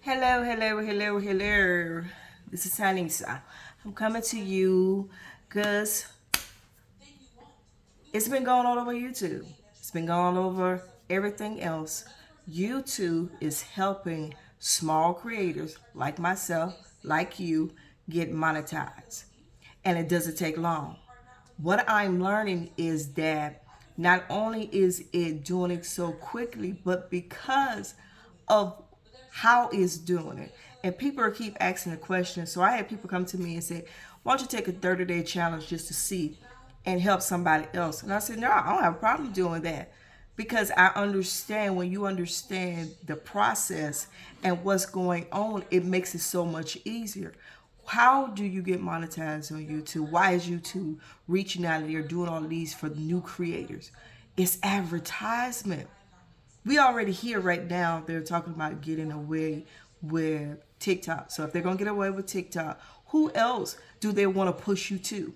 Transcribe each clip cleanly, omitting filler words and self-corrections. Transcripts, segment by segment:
Hello, hello, hello, hello. This is Anissa. I'm coming to you because it's been going all over YouTube. It's been going over everything else. YouTube is helping small creators like myself, like you, get monetized. And it doesn't take long. What I'm learning is that not only is it doing it so quickly, but because of how it's doing it. And people keep asking the question. So I had people come to me and say, why don't you take a 30-day challenge just to see and help somebody else? And I said, no, I don't have a problem doing that because I understand when you understand the process and what's going on, it makes it so much easier. How do you get monetized on YouTube? Why is YouTube reaching out and they're doing all these for new creators? It's advertisement. We already hear right now they're talking about getting away with TikTok. So if they're gonna get away with TikTok, who else do they want to push you to?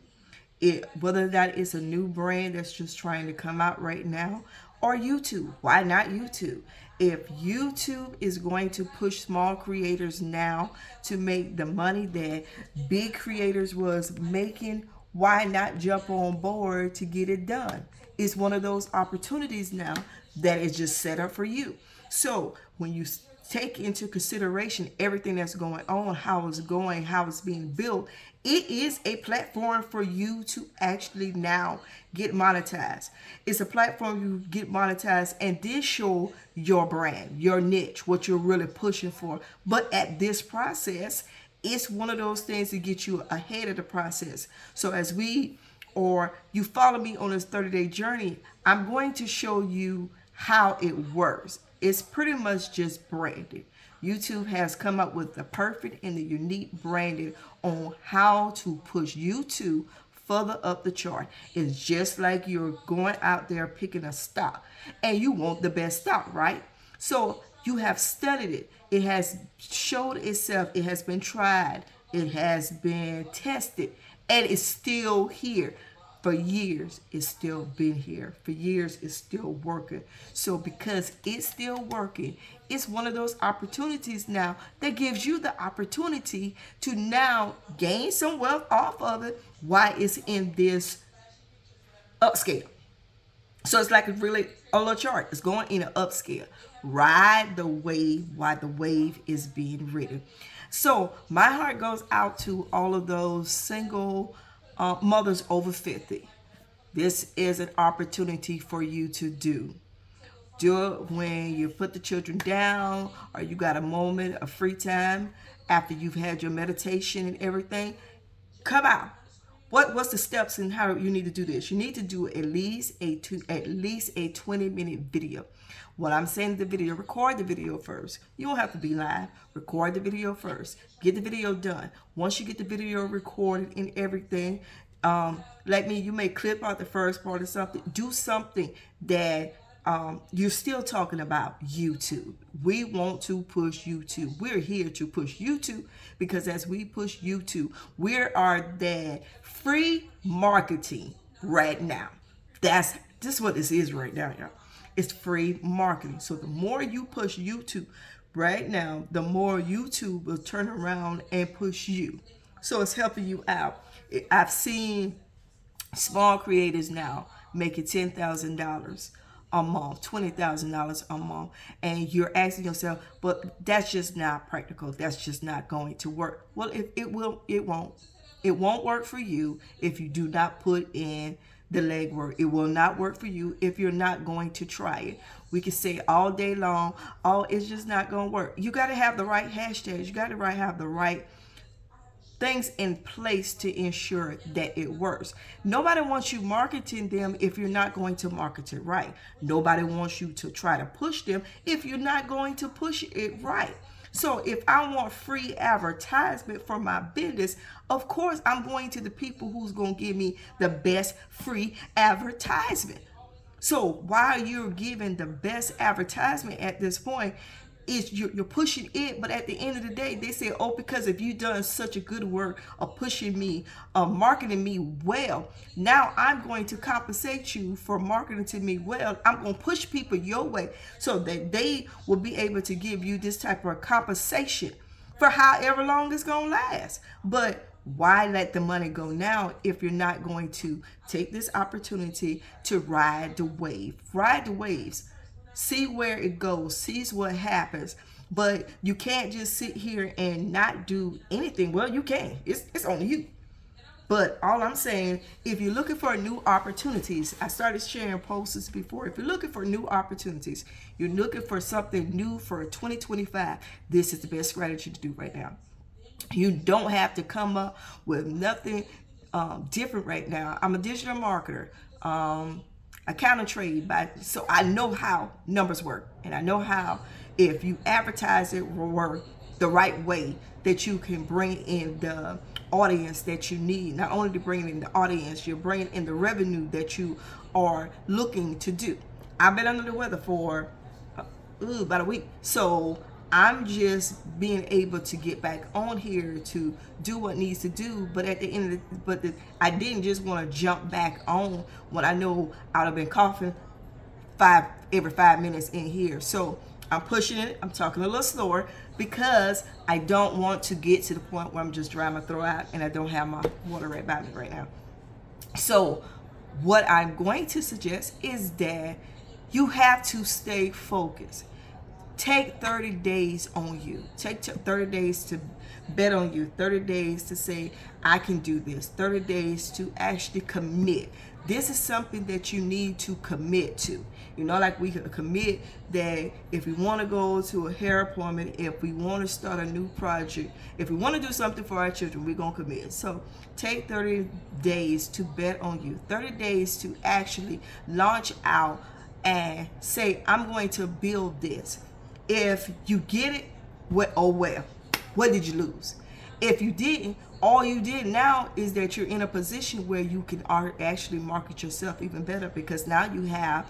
Whether that is a new brand that's just trying to come out right now, or YouTube. Why not YouTube? If YouTube is going to push small creators now to make the money that big creators was making, why not jump on board to get it done? It's one of those opportunities now that is just set up for you. So when you take into consideration everything that's going on, how it's going, how it's being built, it is a platform for you to actually now get monetized. It's a platform you get monetized and this show your brand, your niche, what you're really pushing for. But at this process, it's one of those things to get you ahead of the process. So as we or you follow me on this 30-day journey, I'm going to show you how it works. It's pretty much just branded. YouTube has come up with the perfect and the unique branding on how to push YouTube further up the chart. It's just like you're going out there picking a stock and you want the best stock, right? So you have studied it. It has showed itself. It has been tried. It has been tested and it's still here. For years, it's still been here. For years, it's still working. So because it's still working, it's one of those opportunities now that gives you the opportunity to now gain some wealth off of it while it's in this upscale. So it's like a really a little chart. It's going in an upscale. Ride the wave while the wave is being ridden. So my heart goes out to all of those single mothers over 50. This is an opportunity for you to do it when you put the children down or you got a moment of free time after you've had your meditation and everything. Come out. What's the steps and how you need to do this? You need to do at least a 20-minute video. What I'm saying to the video, record the video first. You don't have to be live. Record the video first. Get the video done. Once you get the video recorded and everything, like me, you may clip out the first part of something. Do something that you're still talking about YouTube. We want to push YouTube. We're here to push YouTube because as we push YouTube, we are that free marketing right now. That's just what this is right now, y'all. It's free marketing. So the more you push YouTube right now, the more YouTube will turn around and push you. So it's helping you out. I've seen small creators now making $10,000 a month, $20,000 a month, and you're asking yourself, but that's just not practical. That's just not going to work. Well, if it will, it won't. It won't work for you if you do not put in the legwork. It will not work for you if you're not going to try it. We can say all day long, oh, it's just not going to work. You got to have the right hashtags. You got to have the right things in place to ensure that it works. Nobody wants you marketing them if you're not going to market it right. Nobody wants you to try to push them if you're not going to push it right. So if I want free advertisement for my business, of course I'm going to the people who's going to give me the best free advertisement. So while you're giving the best advertisement at this point, is you're pushing it, but at the end of the day, they say, oh, because if you done such a good work of pushing me, marketing me well, now I'm going to compensate you for marketing to me well. I'm going to push people your way so that they will be able to give you this type of compensation for however long it's going to last. But why let the money go now if you're not going to take this opportunity to ride the wave? Ride the waves. See where it goes, sees what happens. But you can't just sit here and not do anything. Well, you can. It's on you. But all I'm saying, if you're looking for new opportunities, I started sharing posts before. If you're looking for new opportunities, you're looking for something new for 2025, this is the best strategy to do right now. You don't have to come up with nothing different right now. I'm a digital marketer. I counter trade so I know how numbers work, and I know how if you advertise it work the right way that you can bring in the audience that you need. Not only to bring in the audience, you're bringing in the revenue that you are looking to do. I've been under the weather for about a week, so I'm just being able to get back on here to do what needs to do. But at the end of I didn't just want to jump back on when I know I'd have been coughing every 5 minutes in here. So I'm pushing it. I'm talking a little slower because I don't want to get to the point where I'm just drying my throat out and I don't have my water right by me right now. So what I'm going to suggest is that you have to stay focused. Take 30 days on you. Take 30 days to bet on you. 30 days to say, I can do this. 30 days to actually commit. This is something that you need to commit to. You know, like we commit that if we want to go to a hair appointment, if we want to start a new project, if we want to do something for our children, we're going to commit. So take 30 days to bet on you. 30 days to actually launch out and say, I'm going to build this. If you get it, what did you lose? If you didn't, all you did now is that you're in a position where you can actually market yourself even better, because now you have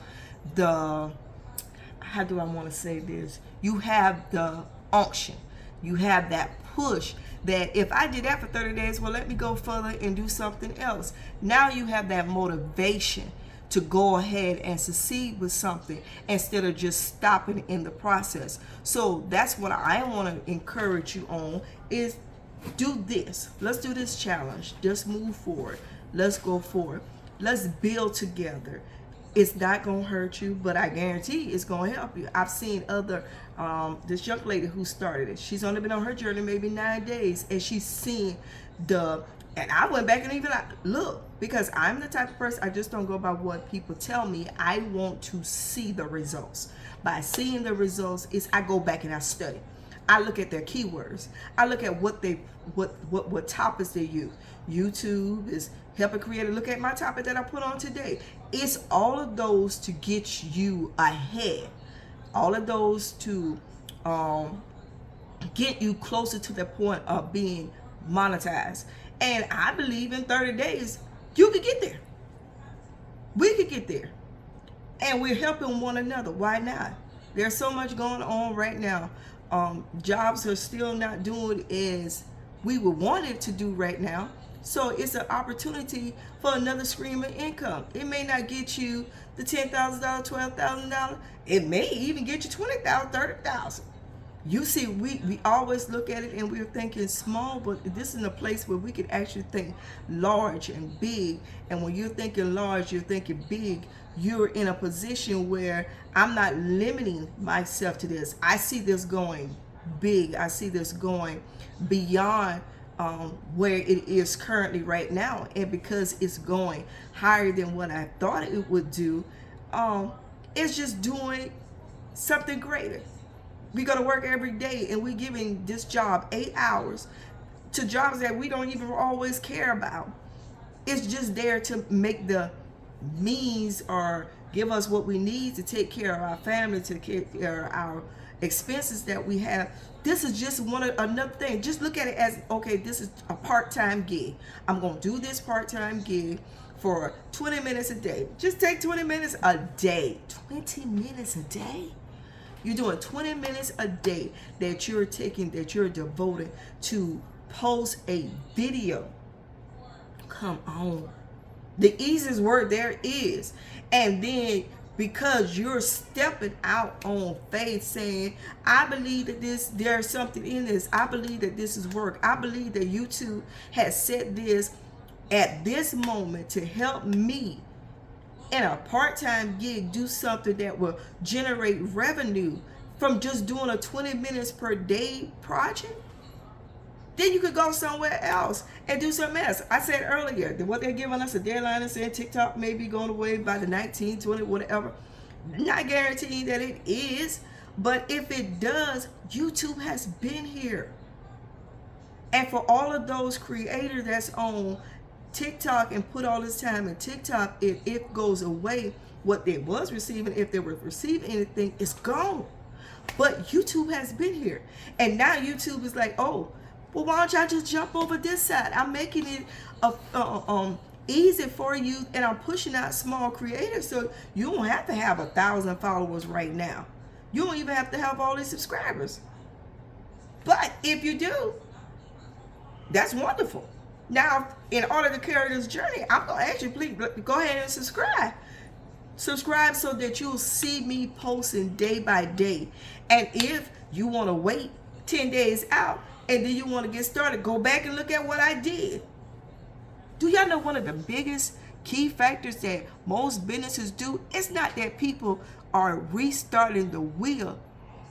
how do I want to say this? You have the unction. You have that push that if I did that for 30 days, well, let me go further and do something else. Now you have that motivation to go ahead and succeed with something instead of just stopping in the process. So that's what I want to encourage you on is do this. Let's do this challenge. Just move forward. Let's go forward. Let's build together. It's not going to hurt you, but I guarantee it's going to help you. I've seen this young lady who started it. She's only been on her journey maybe 9 days, and she's seen and I went back and even look, because I'm the type of person, I just don't go by what people tell me. I want to see the results. By seeing the results is I go back and I study. I look at their keywords. I look at what topics they use. YouTube is helping create a look at my topic that I put on today. It's all of those to get you ahead. All of those to get you closer to the point of being monetized. And I believe in 30 days, you could get there. We could get there. And we're helping one another. Why not? There's so much going on right now. Jobs are still not doing as we would want it to do right now. So it's an opportunity for another stream of income. It may not get you the $10,000, $12,000. It may even get you $20,000, $30,000. You see, we always look at it and we're thinking small, but this is a place where we can actually think large and big. And when you're thinking large, you're thinking big, you're in a position where I'm not limiting myself to this. I see this going big. I see this going beyond where it is currently right now. And because it's going higher than what I thought it would do, it's just doing something greater. We go to work every day and we're giving this job 8 hours to jobs that we don't even always care about. It's just there to make the means or give us what we need to take care of our family, to take care of our expenses that we have. This is just another thing. Just look at it as, okay, this is a part-time gig. I'm going to do this part-time gig for 20 minutes a day. Just take 20 minutes a day. 20 minutes a day? You're doing 20 minutes a day that you're taking, that you're devoting to post a video. Come on. The easiest word there is. And then because you're stepping out on faith saying, I believe that there's something in this. I believe that this is work. I believe that YouTube has set this at this moment to help me in a part-time gig do something that will generate revenue from just doing a 20 minutes per day project. Then you could go somewhere else and do something else. I said earlier that what they're giving us a deadline and saying TikTok may be going away by the 19, 20, whatever. Not guaranteeing that it is, but if it does, YouTube has been here. And for all of those creators that's on TikTok and put all this time in TikTok, if it goes away, what they was receiving, if they were receiving anything, is gone. But YouTube has been here. And now YouTube is like, oh, well, why don't y'all just jump over this side? I'm making it easy for you, and I'm pushing out small creators, so you don't have to have 1,000 followers right now. You don't even have to have all these subscribers. But if you do, that's wonderful. Now, in order to carry this journey, I'm going to ask you, please go ahead and subscribe. Subscribe so that you'll see me posting day by day. And if you want to wait 10 days out and then you want to get started, go back and look at what I did. Do y'all know one of the biggest key factors that most businesses do? It's not that people are restarting the wheel.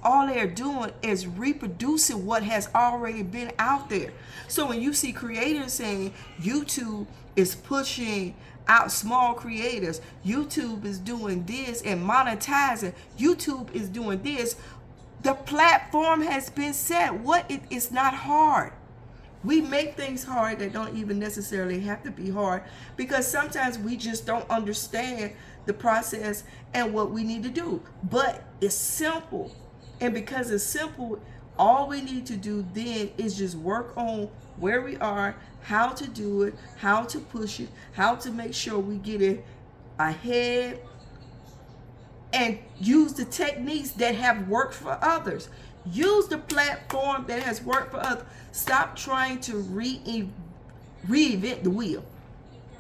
All they're doing is reproducing what has already been out there. So when you see creators saying YouTube is pushing out small creators, YouTube is doing this and monetizing, YouTube is doing this, the platform has been set. It's not hard. We make things hard that don't even necessarily have to be hard, because sometimes we just don't understand the process and what we need to do. But it's simple. And because it's simple, all we need to do then is just work on where we are, how to do it, how to push it, how to make sure we get it ahead, and use the techniques that have worked for others. Use the platform that has worked for others. Stop trying to reinvent the wheel.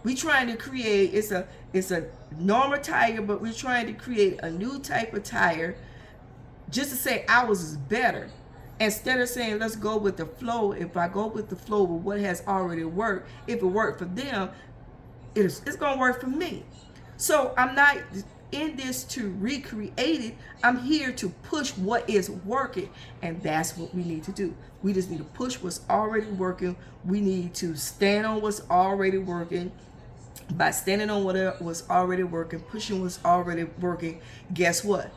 We're trying to create, it's a normal tire, but we're trying to create a new type of tire just to say ours is better. Instead of saying, let's go with the flow. If I go with the flow with what has already worked, if it worked for them, it's going to work for me. So I'm not in this to recreate it. I'm here to push what is working. And that's what we need to do. We just need to push what's already working. We need to stand on what's already working. By standing on what was already working, pushing what's already working, guess what?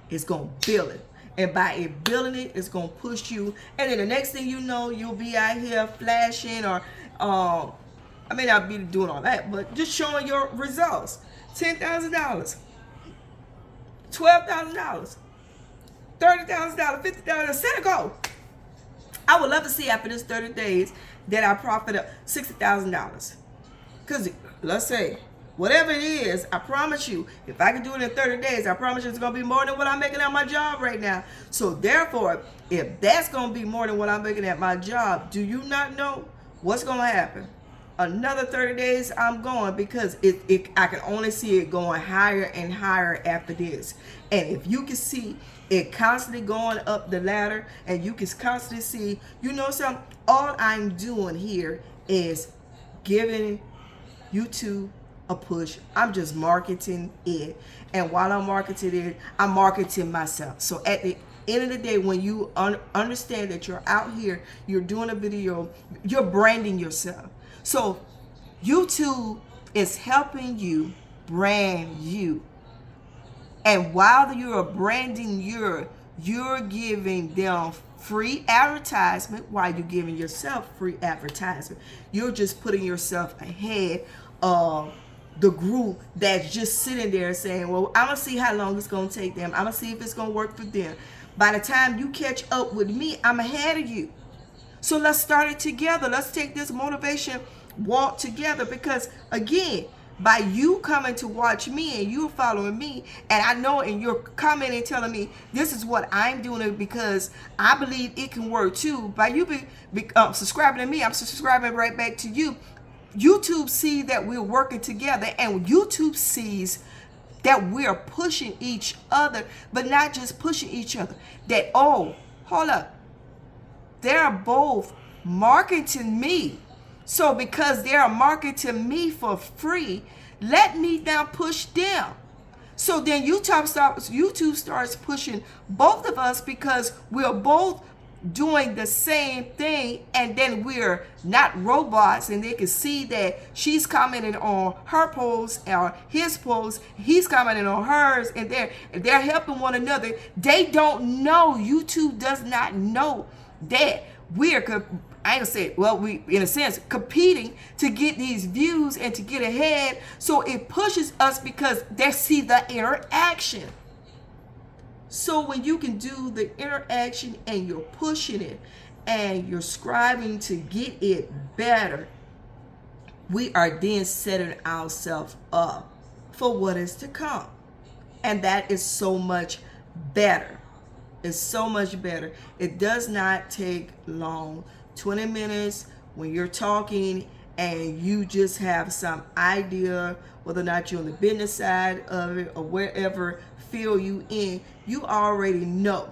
It's going to build it. And by it building it, it's going to push you. And then the next thing you know, you'll be out here flashing, or I may not be doing all that, but just showing your results. $10,000, $12,000, $30,000, $50,000, set a goal. I would love to see after this 30 days that I profit up $60,000. Because let's say, whatever it is, I promise you, if I can do it in 30 days, I promise you it's going to be more than what I'm making at my job right now. So therefore, if that's going to be more than what I'm making at my job, do you not know what's going to happen? Another 30 days, I'm going, because I can only see it going higher and higher after this. And if you can see it constantly going up the ladder, and you can constantly see, you know something, all I'm doing here is giving YouTube a push. I'm just marketing it. And while I'm marketing it, I'm marketing myself. So at the end of the day, when you understand that you're out here, you're doing a video, you're branding yourself. So YouTube is helping you brand you. And while you're branding you're giving them free advertisement while you're giving yourself free advertisement. You're just putting yourself ahead of the group that's just sitting there saying, well, I'm going to see how long it's going to take them. I'm going to see if it's going to work for them. By the time you catch up with me, I'm ahead of you. So let's start it together. Let's take this motivation walk together, because again, By you coming to watch me and you following me, and I know, and you're commenting telling me this is what I'm doing it because I believe it can work too. By you subscribing to me, I'm subscribing right back to you. YouTube sees that we're working together, and YouTube sees that we're pushing each other, but not just pushing each other. That, oh, hold up, they're both marketing me. So because they're marketing me for free, let me now push them. So then YouTube starts pushing both of us because we're both doing the same thing, and then we're not robots, and they can see that she's commenting on her post or his post, he's commenting on hers, and they're helping one another. They don't know, YouTube does not know that we're, I ain't gonna say, well, we, in a sense, competing to get these views and to get ahead. So it pushes us because they see the interaction. So when you can do the interaction and you're pushing it and you're striving to get it better, we are then setting ourselves up for what is to come. And that is so much better. It's so much better. It does not take long. 20 minutes when you're talking and you just have some idea, whether or not you're on the business side of it or wherever field you in, you already know.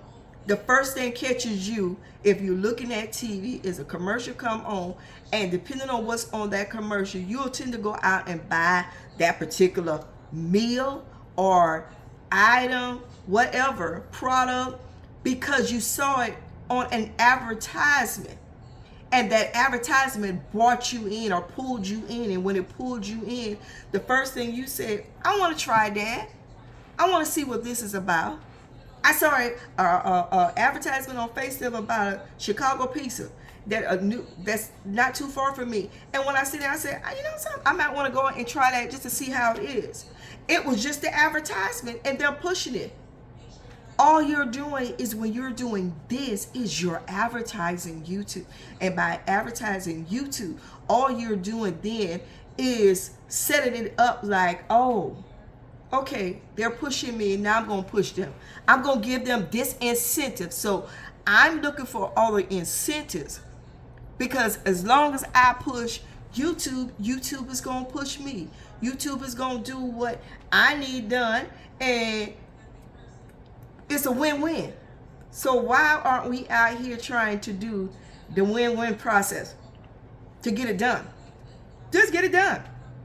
The first thing catches you if you're looking at TV is a commercial come on, and depending on what's on that commercial, you'll tend to go out and buy that particular meal or item, whatever product, because you saw it on an advertisement. And that advertisement brought you in or pulled you in. And when it pulled you in, the first thing you said, I want to try that. I want to see what this is about. I saw an advertisement on Facebook about a Chicago pizza that's not too far from me. And when I see that, I said, you know something, I might want to go and try that just to see how it is. It was just the advertisement, and they're pushing it. All you're doing is, when you're doing this, is you're advertising YouTube. And by advertising YouTube, all you're doing then is setting it up like, oh, okay, they're pushing me, now I'm going to push them. I'm going to give them this incentive. So I'm looking for all the incentives, because as long as I push YouTube, YouTube is going to push me. YouTube is going to do what I need done, and it's a win-win. So why aren't we out here trying to do the win-win process to get it done? Just get it done.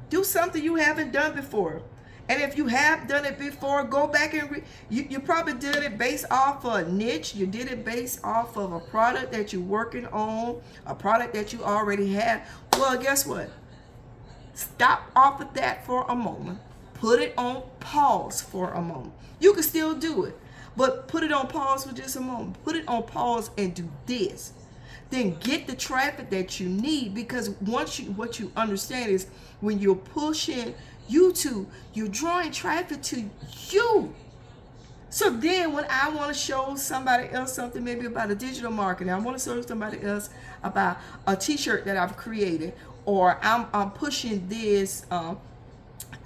Do something you haven't done before. And if you have done it before, go back and you probably did it based off of a niche. You did it based off of a product that you're working on, a product that you already had. Well, guess what? Stop off of that for a moment. Put it on pause for a moment. You can still do it, but put it on pause for just a moment. Put it on pause and do this. Then get the traffic that you need, because what you understand is, when you're pushing YouTube, you're drawing traffic to you. So then when I want to show somebody else something, maybe about a digital marketing, I want to show somebody else about a t-shirt that I've created, or I'm pushing this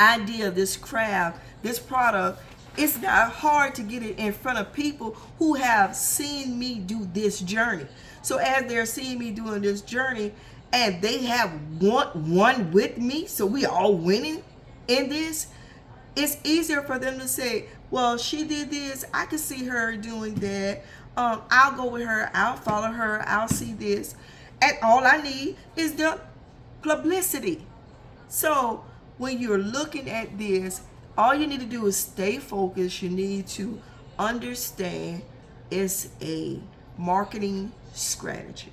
idea, this craft, this product, it's not hard to get it in front of people who have seen me do this journey. So as they're seeing me doing this journey, and they have one with me, so we all winning in this, it's easier for them to say, well, she did this, I can see her doing that, I'll go with her, I'll follow her, I'll see this, and all I need is the publicity. So when you're looking at this, all you need to do is stay focused. You need to understand it's a marketing strategy,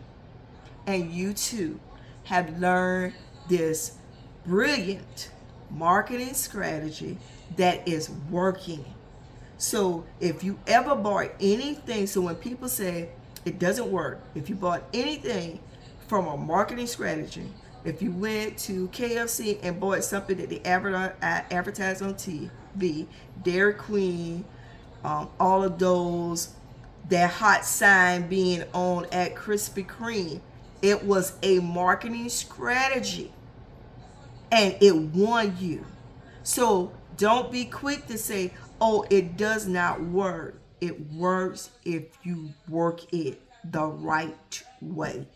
and you too have learned this brilliant marketing strategy that is working. So if you ever bought anything, so when people say it doesn't work, if you bought anything from a marketing strategy, if you went to KFC and bought something that they advertised on TV, Dairy Queen, all of those, that hot sign being on at Krispy Kreme, it was a marketing strategy. and it won you. So don't be quick to say, oh, it does not work. It works if you work it the right way.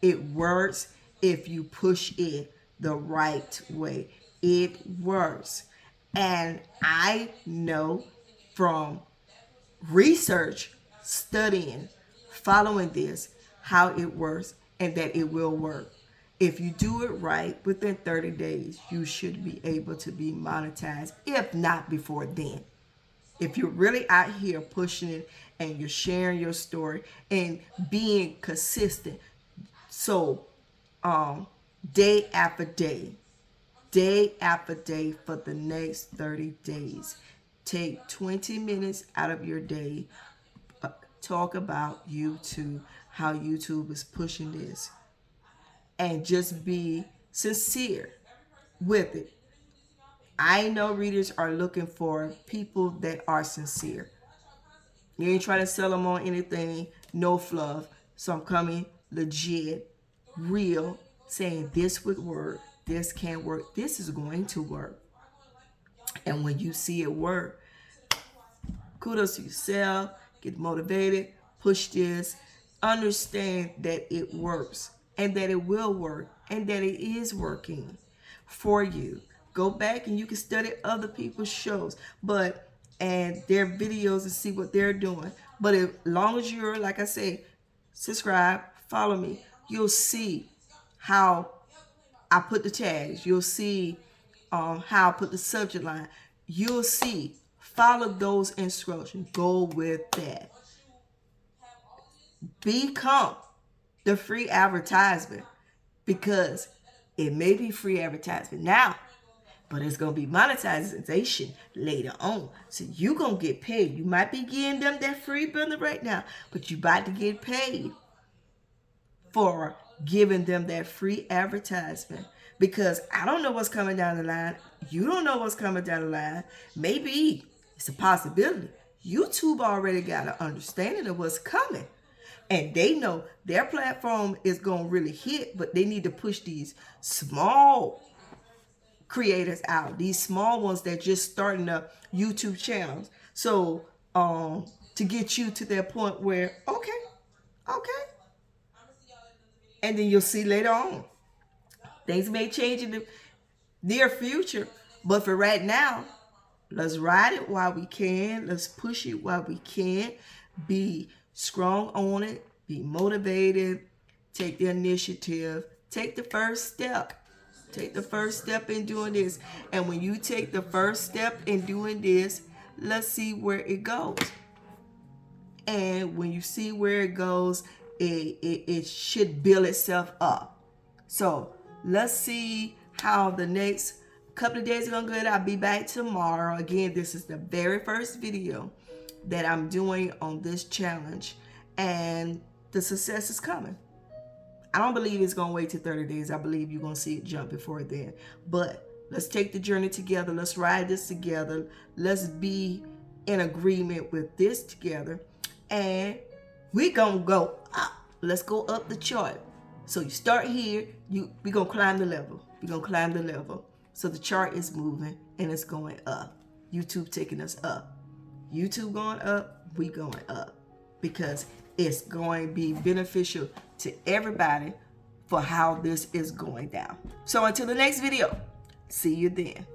It works if you push it the right way. It works. And I know from research, studying, following this, how it works and that it will work. If you do it right, within 30 days, you should be able to be monetized, if not before then. If you're really out here pushing it and you're sharing your story and being consistent. So, day after day for the next 30 days, take 20 minutes out of your day. Talk about YouTube, how YouTube is pushing this, and just be sincere with it. I know readers are looking for people that are sincere. You ain't trying to sell them on anything, no fluff. So I'm coming legit, real, saying this would work, this can work, this is going to work. And when you see it work, kudos to yourself, get motivated, push this, understand that it works and that it will work and that it is working for you. Go back and you can study other people's shows, and their videos and see what they're doing. But as long as you're, like I say, subscribe, follow me, you'll see how I put the tags. You'll see how I put the subject line. You'll see. Follow those instructions. Go with that. Become the free advertisement, because it may be free advertisement now, but it's going to be monetization later on. So you're going to get paid. You might be giving them that free bundle right now, but you about to get paid for giving them that free advertisement, because I don't know what's coming down the line. You don't know what's coming down the line. Maybe it's a possibility. YouTube already got an understanding of what's coming. And they know their platform is going to really hit, but they need to push these small creators out. These small ones that just starting up YouTube channels. So to get you to that point where, okay. And then you'll see later on. Things may change in the near future. But for right now, let's ride it while we can. Let's push it while we can. Be strong on it. Be motivated. Take the initiative. Take the first step. Take the first step in doing this. And when you take the first step in doing this, let's see where it goes. And when you see where it goes, it should build itself up. So let's see how the next couple of days are going to go. I'll be back tomorrow. Again, this is the very first video that I'm doing on this challenge. And the success is coming. I don't believe it's going to wait till 30 days. I believe you're going to see it jump before then. But let's take the journey together. Let's ride this together. Let's be in agreement with this together. And we're going to go up. Let's go up the chart. So you start here. We're going to climb the level. We're going to climb the level. So the chart is moving and it's going up. YouTube taking us up. YouTube going up. We going up. Because it's going to be beneficial to everybody for how this is going down. So until the next video, see you then.